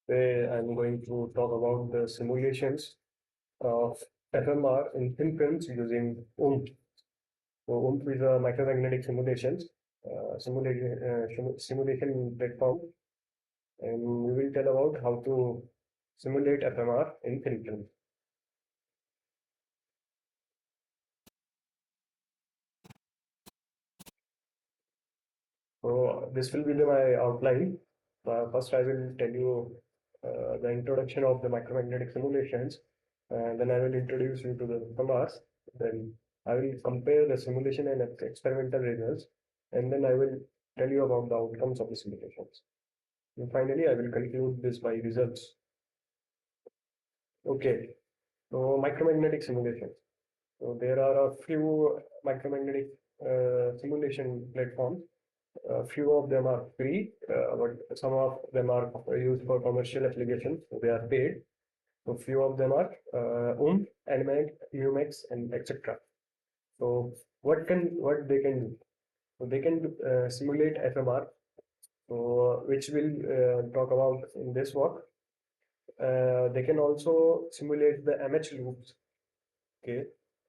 Today I'm going to talk about the simulations of FMR in thin films using OOMP. So OOMP is a micromagnetic simulation platform, and we will tell about how to simulate FMR in thin film. So this will be my outline. First, I will tell you the introduction of the micromagnetic simulations, and then I will introduce you to the FMRs. Then I will compare the simulation and experimental results, and then I will tell you about the outcomes of the simulations. And finally, I will conclude this by results. Okay, so micromagnetic simulations. So there are a few micromagnetic simulation platforms. A few of them are free, but some of them are used for commercial applications. So they are paid. So few of them are OOMP, Animax, UMX, and etc. So what they can do? So they can simulate FMR. So which we'll talk about in this work. They can also simulate the MH loops. Okay,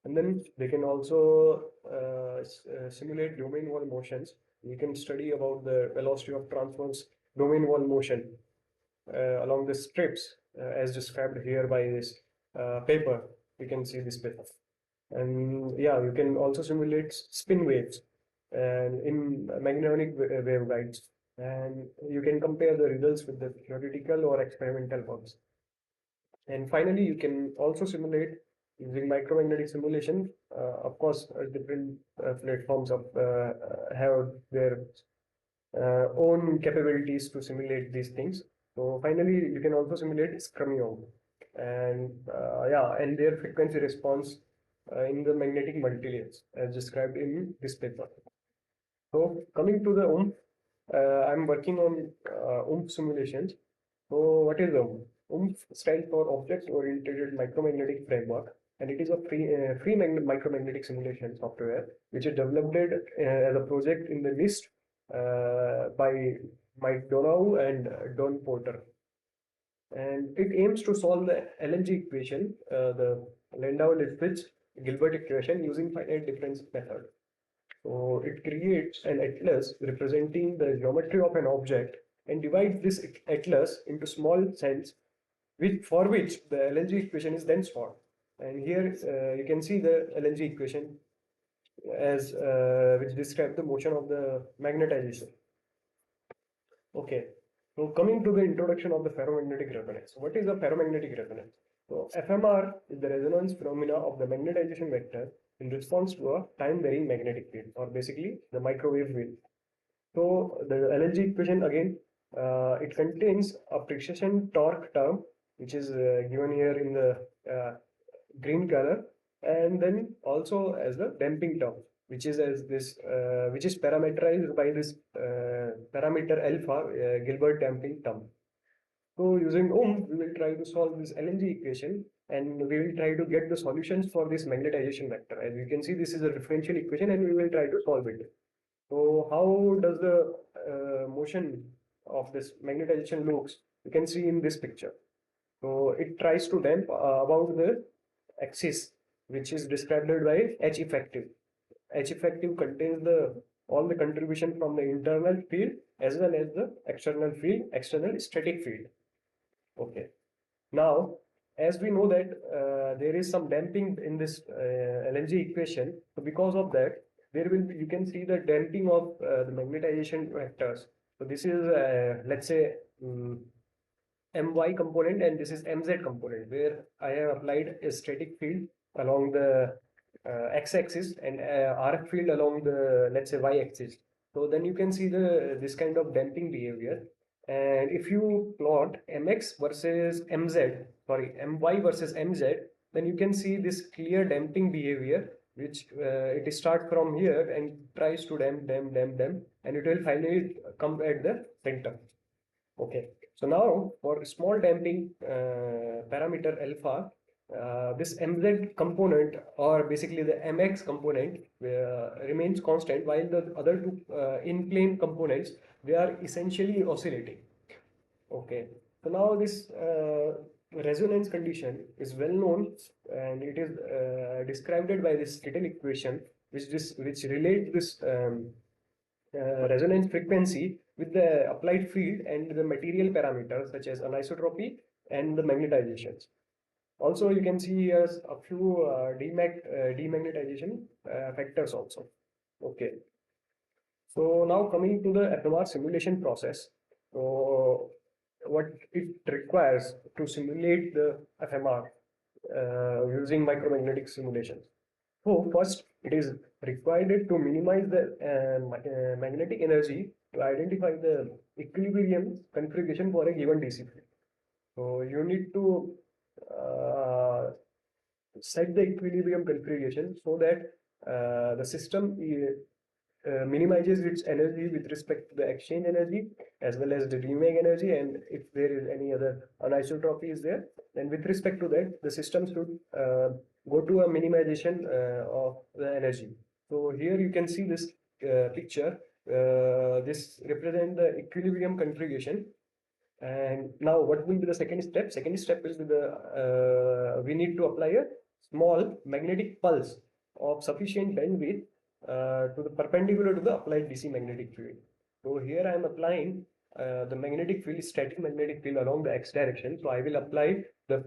and then they can also simulate domain wall motions. We can study about the velocity of transverse domain wall motion along the strips as described here by this paper. You can see this paper. And yeah, you can also simulate spin waves and in magnetic waveguides. And you can compare the results with the theoretical or experimental ones. And finally, you can also simulate using micromagnetic simulation. Of course, different platforms have their own capabilities to simulate these things. So finally, you can also simulate scrumium and and their frequency response in the magnetic multilayers as described in this paper. So coming to the OOMP, I'm working on OOMP simulations. So what is OOMP? OOMP stands for Object Oriented Micromagnetic Framework, and it is a free micromagnetic simulation software which is developed as a project in the NIST by Mike Donoghue and Don Porter. And it aims to solve the LNG equation, the Landau-Lifshitz-Gilbert equation using finite difference method. So it creates an atlas representing the geometry of an object and divides this atlas into small cells for which the LNG equation is then solved. And here you can see the LNG equation as which describes the motion of the magnetization. Okay, so coming to the introduction of the ferromagnetic resonance. What is a ferromagnetic resonance? So FMR is the resonance phenomena of the magnetization vector in response to a time-varying magnetic field, or basically the microwave field. So the LNG equation again, it contains a precession torque term, which is given here in the green color, and then also as the damping term, which is as this, which is parameterized by this parameter alpha, Gilbert damping term. So using OOMP, we will try to solve this LNG equation, and we will try to get the solutions for this magnetization vector. As you can see, this is a differential equation, and we will try to solve it. So how does the motion of this magnetization looks? You can see in this picture. So it tries to damp about the axis, which is described by H effective. H effective contains the all the contribution from the internal field as well as the external field, external static field. Okay. Now, as we know that there is some damping in this LNG equation, so because of that, there will be, you can see the damping of the magnetization vectors. So this is let's say my component, and this is mz component, where I have applied a static field along the x-axis and RF field along the, let's say, y-axis. So then you can see the this kind of damping behavior. And if you plot mx versus mz, sorry, my versus mz, then you can see this clear damping behavior, which it starts from here and tries to damp, and it will finally come at the center. Okay, so now for small damping parameter alpha, this mz component, or basically the mx component, remains constant, while the other two in plane components, they are essentially oscillating. Okay, So now this resonance condition is well known, and it is described by this little equation which relates this resonance frequency with the applied field and the material parameters such as anisotropy and the magnetizations. Also, you can see here a few demagnetization factors also. Okay. So now coming to the FMR simulation process. So what it requires to simulate the FMR using micromagnetic simulations. So first, it is required to minimize the magnetic energy to identify the equilibrium configuration for a given DC field. So you need to uh, set the equilibrium configuration so that the system minimizes its energy with respect to the exchange energy as well as the demag energy, and if there is any other anisotropy is there, then with respect to that the system should go to a minimization of the energy. So here you can see this picture. This represent the equilibrium configuration. And now what will be the second step? Second step will be we need to apply a small magnetic pulse of sufficient bandwidth to the perpendicular to the applied DC magnetic field. So here I am applying the magnetic field, static magnetic field along the x direction. So I will apply the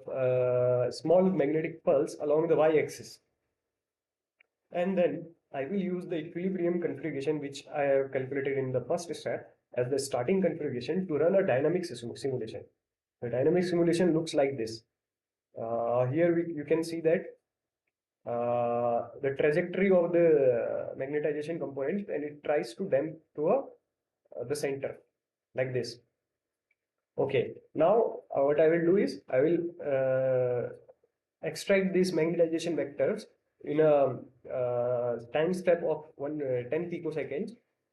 small magnetic pulse along the y-axis. And then I will use the equilibrium configuration which I have calculated in the first step as the starting configuration to run a dynamic simulation. The dynamic simulation looks like this. Here you can see that the trajectory of the magnetization component, and it tries to damp to the center like this. Okay, now what I will do is I will extract these magnetization vectors in a time step of 10 picoseconds,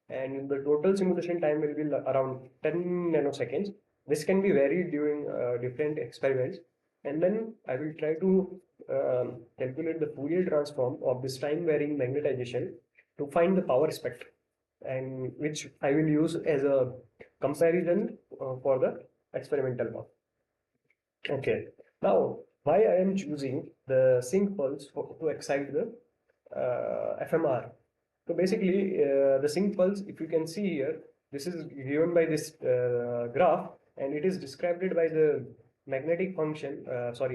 and the total simulation time will be around 10 nanoseconds. This can be varied during different experiments, and then I will try to calculate the Fourier transform of this time varying magnetization to find the power spectrum, and which I will use as a comparison for the experimental one. Okay, now why I am choosing the sync pulse to excite the FMR. So basically, the sync pulse, if you can see here, this is given by this graph, and it is described by the magnetic function,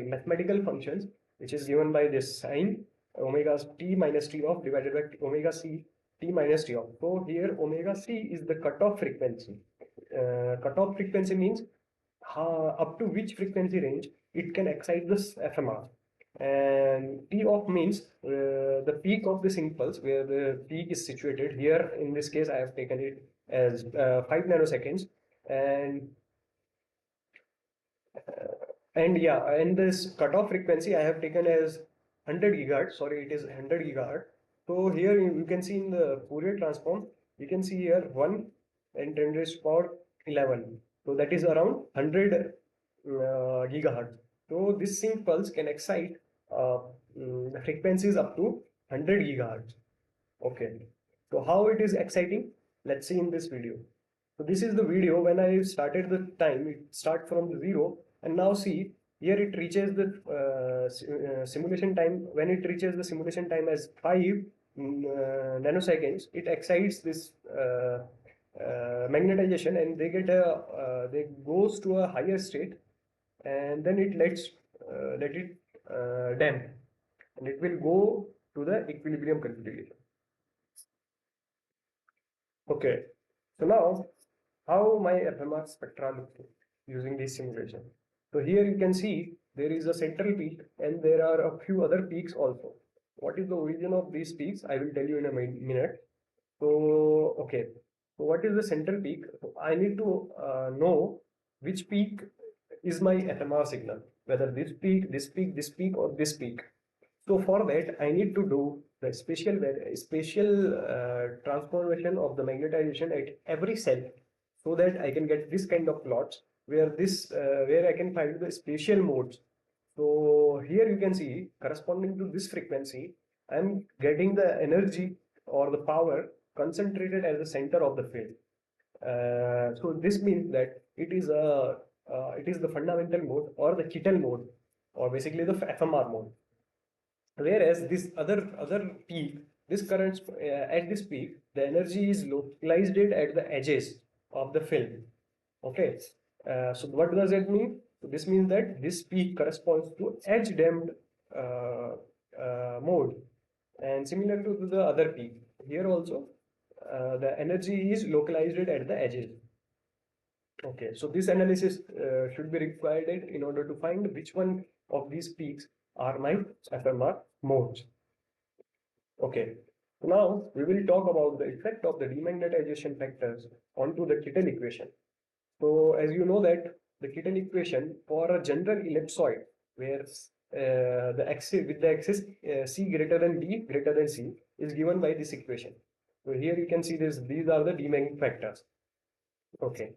mathematical functions, which is given by this sine omega t minus t off divided by omega c t minus t off. So here omega c is the cutoff frequency. Cutoff frequency means up to which frequency range it can excite this FMR. And T off means the peak of this impulse, where the peak is situated. Here in this case I have taken it as 5 nanoseconds, and this cutoff frequency I have taken as 100 gigahertz. Sorry, it is 100 gigahertz. So here you can see in the Fourier transform, you can see here 1 and 10 raised to power 11. So that is around 100 gigahertz. So this sync pulse can excite frequencies up to 100 gigahertz. Okay. So how it is exciting? Let's see in this video. So this is the video when I started the time. It start from the 0, and now see here it reaches the simulation time. When it reaches the simulation time as 5 nanoseconds, it excites this magnetization, and they goes to a higher state, and then it let it damp, and it will go to the equilibrium configuration. Okay, so now how my FMR spectra look using this simulation. So here you can see there is a central peak, and there are a few other peaks also. What is the origin of these peaks? I will tell you in a minute. So okay, so what is the central peak? So I need to know which peak is my FMR signal, whether this peak, this peak, this peak, or this peak. So for that, I need to do the spatial transformation of the magnetization at every cell, so that I can get this kind of plots where where I can find the spatial modes. So here you can see, corresponding to this frequency, I am getting the energy or the power concentrated at the center of the field. So this means that it is a it is the fundamental mode or the Kittel mode, or basically the FMR mode. Whereas this other peak, this current at this peak, the energy is localized at the edges of the film. Okay, so what does it mean? So this means that this peak corresponds to edge damped mode, and similar to the other peak. Here also, the energy is localized at the edges. Okay, so this analysis should be required in order to find which one of these peaks are my FMR modes. Okay, now we will talk about the effect of the demagnetization factors onto the Kittel equation. So as you know that the Kittel equation for a general ellipsoid where the axis with the axis C greater than D greater than C is given by this equation. So here you can see this, these are the Demang factors. Okay,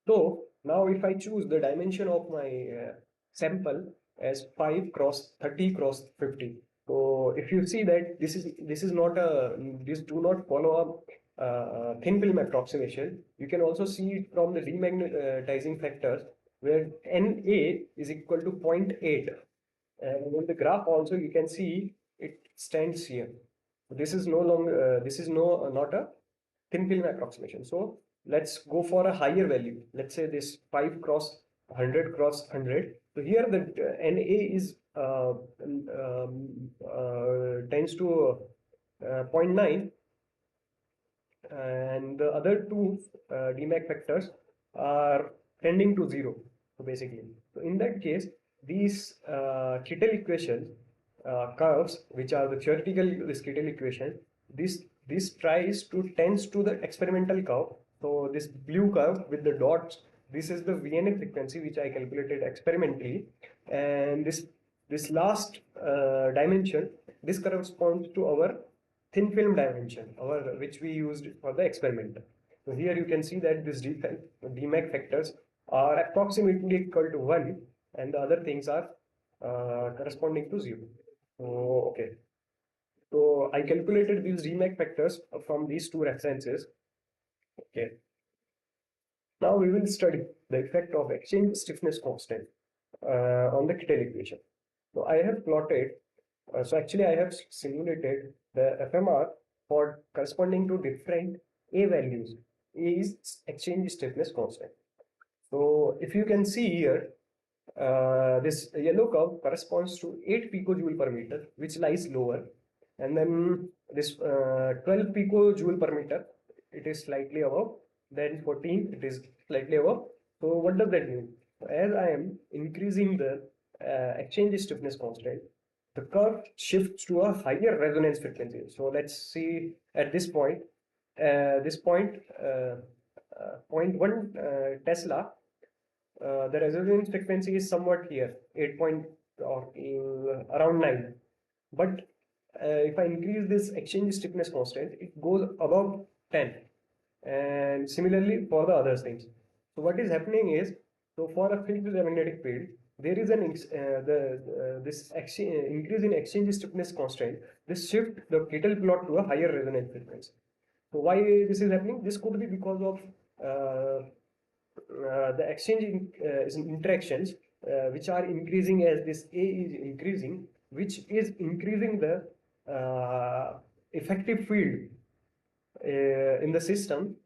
so now if I choose the dimension of my sample as 5 cross 30 cross 50. So if you see that this is not a, this do not follow a thin film approximation. You can also see it from the demagnetizing factors where Na is equal to 0.8, and in the graph also you can see it stands here. This is no longer this is not a thin film approximation. So let's go for a higher value. Let's say this 5 cross 100 cross 100. So here the Na is tends to 0.9, and the other two Dmac factors are tending to 0. So basically, so in that case, these Kittel equations curves, which are the theoretical this Kittel equation, this tries to tends to the experimental curve. So this blue curve with the dots, this is the VNA frequency which I calculated experimentally, and this last dimension, this corresponds to our thin film dimension, which we used for the experiment. So here you can see that this Dmac factors are approximately equal to 1, and the other things are corresponding to 0. So, okay. So I calculated these Dmac factors from these two references. Okay. Now we will study the effect of exchange stiffness constant on the Kittel equation. So I have plotted, so actually I have simulated the FMR for corresponding to different A values. A is exchange stiffness constant. So if you can see here, this yellow curve corresponds to 8 picojoule per meter, which lies lower, and then this 12 picojoule per meter, it is slightly above, then 14, it is slightly above. So what does that mean? As I am increasing the exchange stiffness constant, the curve shifts to a higher resonance frequency. So let's see at this point, point 0.1 Tesla, the resonance frequency is somewhat here, 8 point or around 9. But if I increase this exchange stiffness constant, it goes above 10. And similarly for the other things. So what is happening is, so for a fixed magnetic field, there is an this increase in exchange stiffness constant. This shift the Kittel plot to a higher resonance frequency. So why this is happening? This could be because of the exchange interactions which are increasing as this A is increasing, which is increasing the effective field in the system,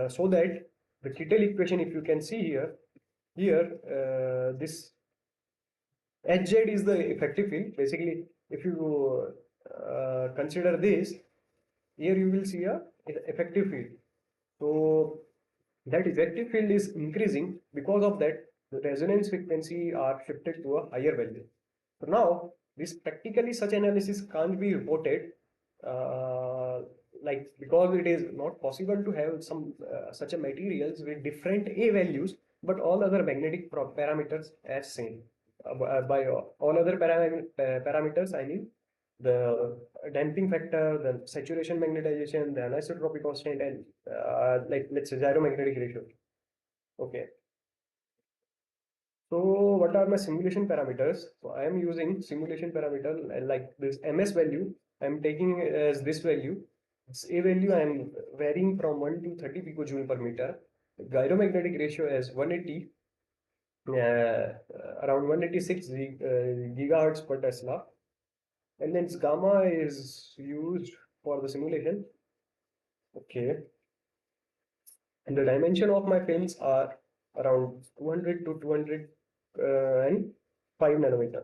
so that the Kittel equation, if you can see here, this Hz is the effective field. Basically, if you consider this, here you will see a effective field. So that effective field is increasing. Because of that, the resonance frequency are shifted to a higher value. So now this practically such analysis can't be reported like, because it is not possible to have some such a materials with different A values, but all other magnetic parameters as same. By all other parameters, I mean the damping factor, the saturation magnetization, the anisotropy constant, and like let's say gyromagnetic ratio. Okay. So what are my simulation parameters? So I am using simulation parameter like this MS value. I am taking as this value. This A value I am varying from 1 to 30 picojoule per meter. The gyromagnetic ratio as 180. around 186 gigahertz per Tesla. And then gamma is used for the simulation. Okay. And the dimension of my films are around 200 to 205 nanometer.